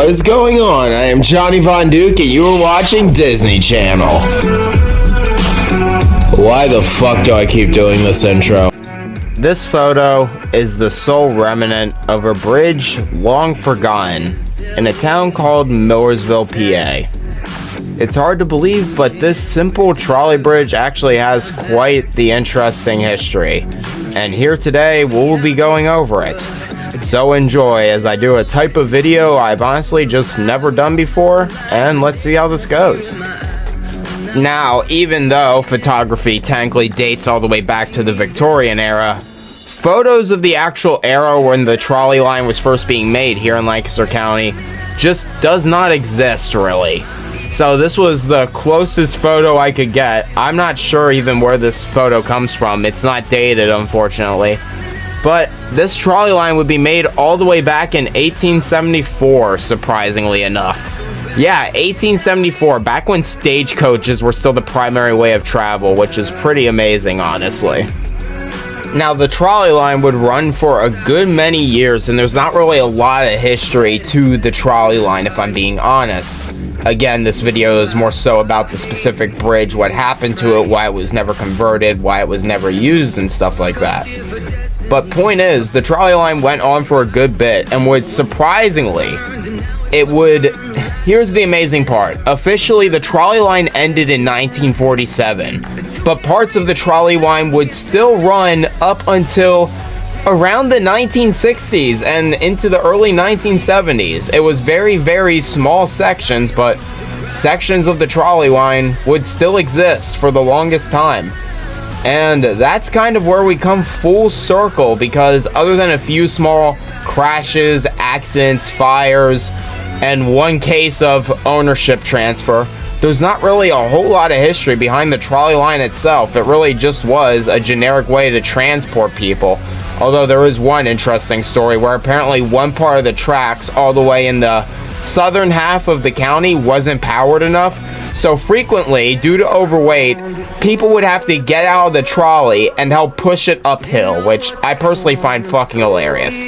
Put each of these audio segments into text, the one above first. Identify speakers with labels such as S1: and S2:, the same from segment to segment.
S1: What is going on? I am Johnny Von Duke and you are watching Disney Channel. Why the fuck do I keep doing this intro?
S2: This photo is the sole remnant of a bridge long forgotten in a town called Millersville, PA. It's hard to believe, but this simple trolley bridge actually has quite the interesting history. And here today, we'll be going over it. So enjoy as I do a type of video I've honestly just never done before, and let's see how this goes. Now, even though photography technically dates all the way back to the Victorian era, photos of the actual era when the trolley line was first being made here in Lancaster County just does not exist, really. So this was the closest photo I could get. I'm not sure even where this photo comes from. It's not dated, unfortunately. But this trolley line would be made all the way back in 1874, surprisingly enough. Yeah, 1874, back when stagecoaches were still the primary way of travel, which is pretty amazing, honestly. Now, the trolley line would run for a good many years, and there's not really a lot of history to the trolley line, if I'm being honest. Again, this video is more so about the specific bridge, what happened to it, why it was never converted, why it was never used, and stuff like that. But point is, the trolley line went on for a good bit, and would surprisingly, here's the amazing part. Officially, the trolley line ended in 1947, but parts of the trolley line would still run up until around the 1960s and into the early 1970s. It was very, very small sections, but sections of the trolley line would still exist for the longest time. And that's kind of where we come full circle, because other than a few small crashes, accidents, fires, and one case of ownership transfer, there's not really a whole lot of history behind the trolley line itself. It really just was a generic way to transport people. Although there is one interesting story where apparently one part of the tracks all the way in the southern half of the county wasn't powered enough. So frequently, due to overweight, people would have to get out of the trolley and help push it uphill, which I personally find fucking hilarious.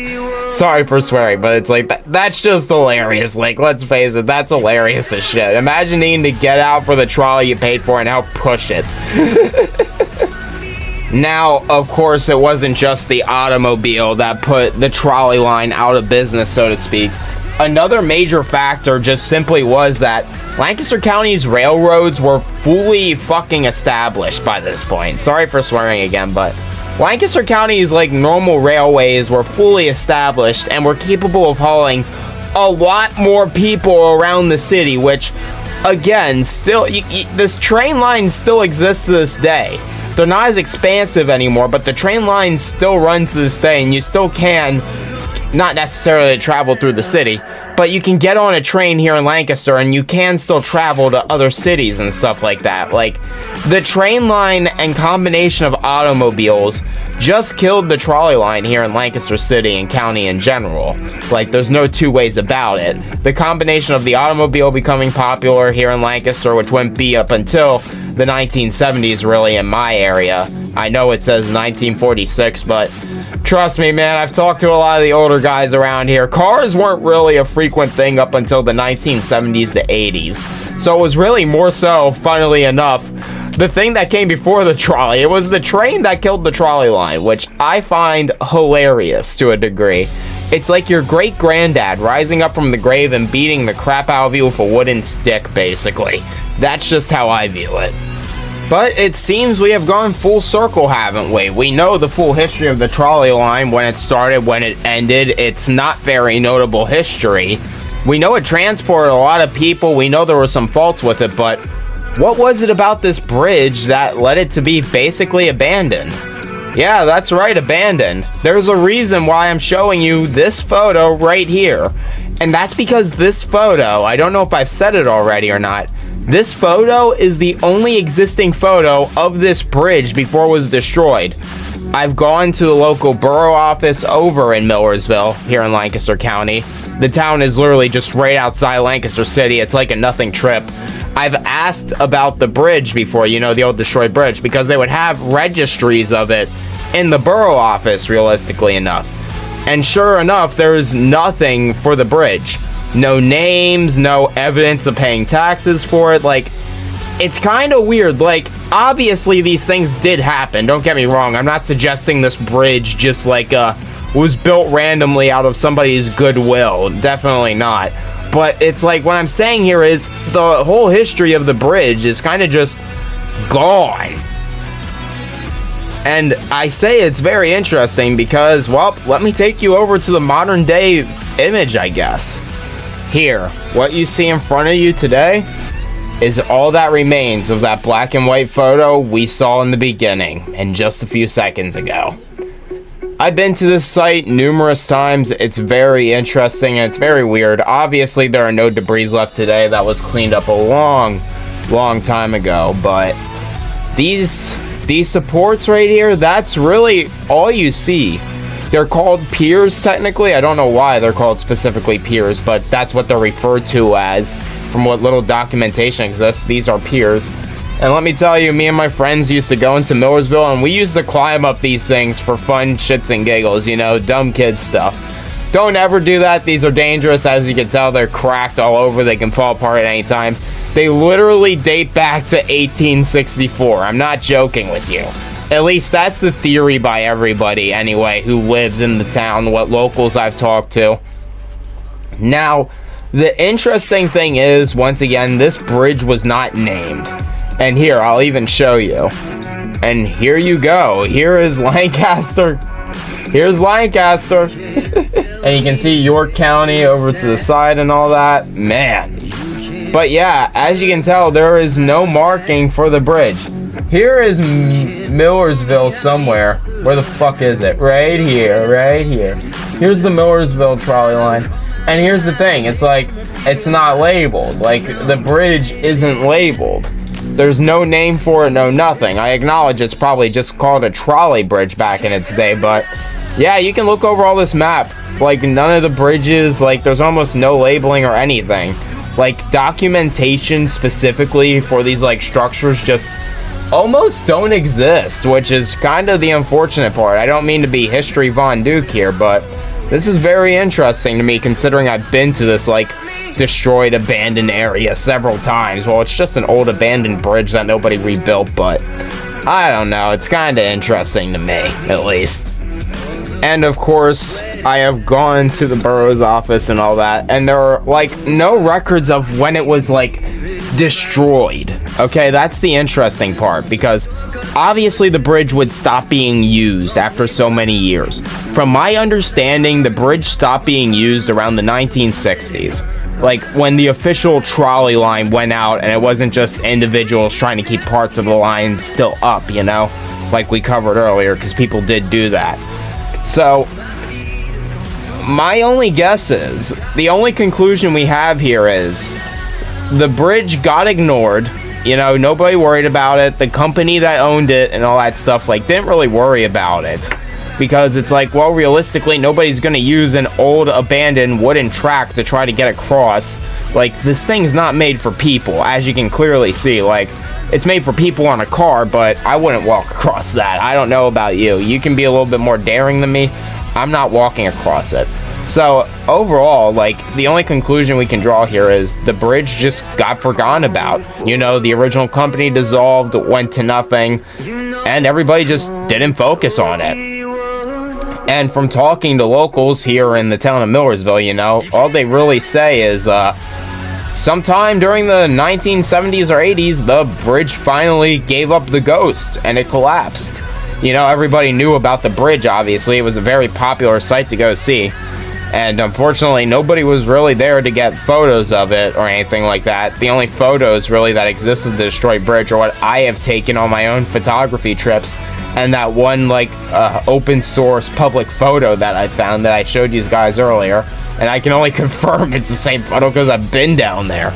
S2: Sorry for swearing, but it's like, that's just hilarious. Like, let's face it, that's hilarious as shit. Imagine needing to get out for the trolley you paid for and help push it. Now, of course, it wasn't just the automobile that put the trolley line out of business, so to speak. Another major factor just simply was that Lancaster County's railroads were fully fucking established by this point. Sorry for swearing again, but Lancaster County's normal railways were fully established and were capable of hauling a lot more people around the city, which, again, still, this train line still exists to this day. They're not as expansive anymore, but the train lines still run to this day, and you still can, not necessarily travel through the city, but you can get on a train here in Lancaster and you can still travel to other cities and stuff like that. Like, the train line and combination of automobiles just killed the trolley line here in Lancaster City and county in general. Like, there's no two ways about it. The combination of the automobile becoming popular here in Lancaster, which wouldn't be up until the 1970s really in my area. I know it says 1946, but trust me, man, I've talked to a lot of the older guys around here. Cars weren't really a frequent thing up until the 1970s to 80s. So it was really more so, funnily enough, the thing that came before the trolley. It was the train that killed the trolley line, which I find hilarious to a degree. It's like your great-granddad rising up from the grave and beating the crap out of you with a wooden stick, basically. That's just how I view it. But it seems we have gone full circle, haven't we? We know the full history of the trolley line, when it started, when it ended. It's not very notable history. We know it transported a lot of people. We know there were some faults with it, but what was it about this bridge that led it to be basically abandoned? Yeah, that's right, abandoned. There's a reason why I'm showing you this photo right here. And that's because this photo, I don't know if I've said it already or not, this photo is the only existing photo of this bridge before it was destroyed. I've gone to the local borough office over in Millersville, here in Lancaster County. The town is literally just right outside Lancaster City. It's like a nothing trip. I've asked about the bridge before, you know, the old destroyed bridge, because they would have registries of it in the borough office, realistically enough. And sure enough, there is nothing for the bridge. no names, no evidence of paying taxes for it. Like, it's kind of weird. Like, obviously these things did happen, don't get me wrong. I'm not suggesting this bridge just like was built randomly out of somebody's goodwill. Definitely not. But it's like, what I'm saying here is the whole history of the bridge is kind of just gone. And I say it's very interesting because, well, let me take you over to the modern day image, I guess. Here, what you see in front of you today is all that remains of that black and white photo we saw in the beginning and just a few seconds ago. I've been to this site numerous times. It's very interesting and it's very weird. Obviously, there are no debris left today. That was cleaned up a long time ago. But these supports right here, that's really all you see. They're called piers, technically. I don't know why they're called specifically piers, but that's what they're referred to as. From what little documentation exists, these are piers. And let me tell you, me and my friends used to go into Millersville, and we used to climb up these things for fun shits and giggles, you know, dumb kid stuff. Don't ever do that. These are dangerous. As you can tell, they're cracked all over. They can fall apart at any time. They literally date back to 1864. I'm not joking with you. At least that's the theory by everybody, anyway, who lives in the town, what locals I've talked to. Now, the interesting thing is, once again, this bridge was not named. And here, I'll even show you. And here you go. Here is Lancaster. Here's Lancaster. And you can see York County over to the side and all that. Man. But yeah, as you can tell, there is no marking for the bridge. Here is Millersville somewhere. Where the fuck is it? Right here, right here. Here's the Millersville trolley line. And here's the thing. It's like, it's not labeled. Like, the bridge isn't labeled. There's no name for it, no nothing. I acknowledge it's probably just called a trolley bridge back in its day, but yeah, you can look over all this map. Like, none of the bridges, like, there's almost no labeling or anything. Like, documentation specifically for these, like, structures just almost don't exist, which is kind of the unfortunate part. I don't mean to be History Von Duke here, but this is very interesting to me, considering I've been to this, like, destroyed, abandoned area several times. Well, it's just an old abandoned bridge that nobody rebuilt, but I don't know. It's kind of interesting to me, at least. And of course, I have gone to the borough's office and all that, and there are, like, no records of when it was, like, destroyed. Okay, that's the interesting part, because obviously the bridge would stop being used after so many years. From my understanding, the bridge stopped being used around the 1960s. Like, when the official trolley line went out, and it wasn't just individuals trying to keep parts of the line still up, you know? Like we covered earlier, because people did do that. So, my only guess is, the only conclusion we have here is, the bridge got ignored, you know, nobody worried about it, the company that owned it and all that stuff, like, didn't really worry about it. Because it's like, well, realistically, nobody's gonna use an old, abandoned wooden track to try to get across. Like, this thing's not made for people, as you can clearly see. Like, it's made for people on a car, but I wouldn't walk across that. I don't know about you. You can be a little bit more daring than me. I'm not walking across it. So, overall, like, the only conclusion we can draw here is the bridge just got forgotten about. You know, the original company dissolved, went to nothing, and everybody just didn't focus on it. And from talking to locals here in the town of Millersville, you know, all they really say is, sometime during the 1970s or 80s, the bridge finally gave up the ghost, and it collapsed. You know, everybody knew about the bridge, obviously. It was a very popular site to go see. And unfortunately, nobody was really there to get photos of it or anything like that. The only photos really that exist of the destroyed bridge are what I have taken on my own photography trips, and that one, like, open source public photo that I found that I showed you guys earlier. And I can only confirm it's the same photo because I've been down there.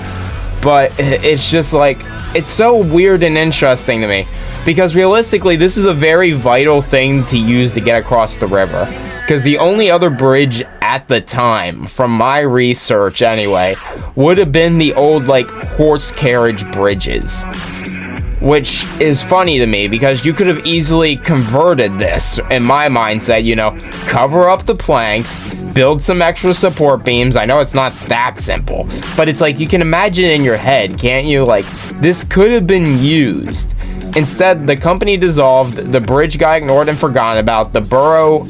S2: But it's just like, it's so weird and interesting to me. Because realistically, this is a very vital thing to use to get across the river. Because the only other bridge at the time, from my research anyway, would have been the old, like, horse carriage bridges. which is funny to me because you could have easily converted this, in my mindset, you know, cover up the planks, build some extra support beams. I know it's not that simple, but it's like you can imagine in your head, can't you? Like, this could have been used. Instead, the company dissolved, the bridge got ignored and forgotten about. The borough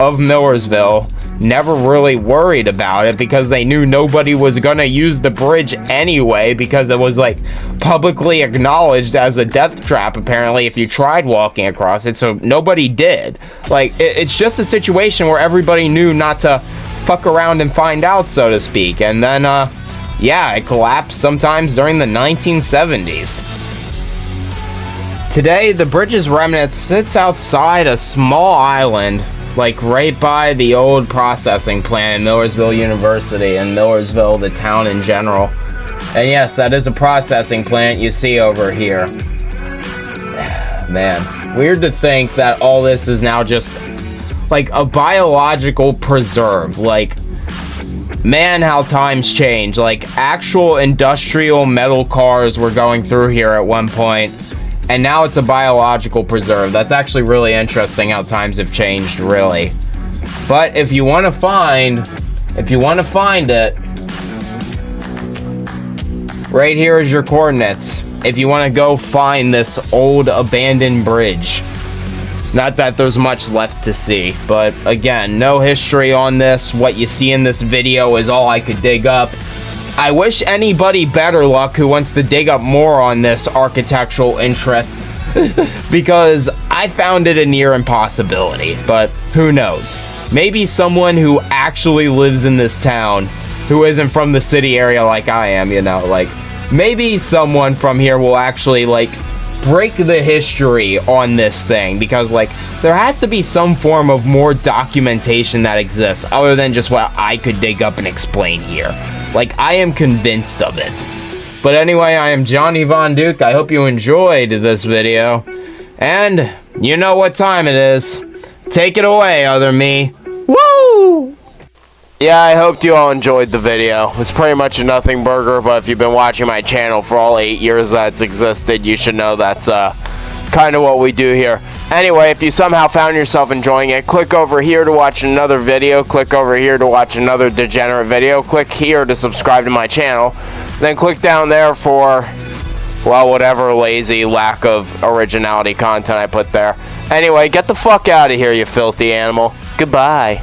S2: of Millersville never really worried about it because they knew nobody was gonna use the bridge anyway, because it was like publicly acknowledged as a death trap apparently if you tried walking across it, so nobody did. Like, it's just a situation where everybody knew not to fuck around and find out, so to speak. And then yeah, it collapsed sometimes during the 1970s. Today, the bridge's remnant sits outside a small island, like right by the old processing plant in Millersville University, and Millersville, the town in general. And yes, that is a processing plant you see over here. Man, weird to think that all this is now just like a biological preserve. Like, man, how times change. Like, actual industrial metal cars were going through here at one point, and now it's a biological preserve. That's actually really interesting how times have changed, really. But if you want to find it, right here is your coordinates. If you want to go find this old abandoned bridge. Not that there's much left to see, but again, no history on this. What you see in this video is all I could dig up. I wish anybody better luck who wants to dig up more on this architectural interest, because I found it a near impossibility, but who knows? Maybe someone who actually lives in this town, who isn't from the city area like I am, you know, like, maybe someone from here will actually, like, break the history on this thing, because, like, there has to be some form of more documentation that exists other than just what I could dig up and explain here. Like, I am convinced of it. But anyway, I am Johnny Von Duke. I hope you enjoyed this video. And you know what time it is. Take it away, other me. Woo! Yeah, I hope you all enjoyed the video. It's pretty much a nothing burger, but if you've been watching my channel for all 8 years that's existed, you should know that's kind of what we do here. Anyway, if you somehow found yourself enjoying it, click over here to watch another video, click over here to watch another degenerate video, click here to subscribe to my channel, then click down there for, well, whatever lazy lack of originality content I put there. Anyway, get the fuck out of here, you filthy animal. Goodbye.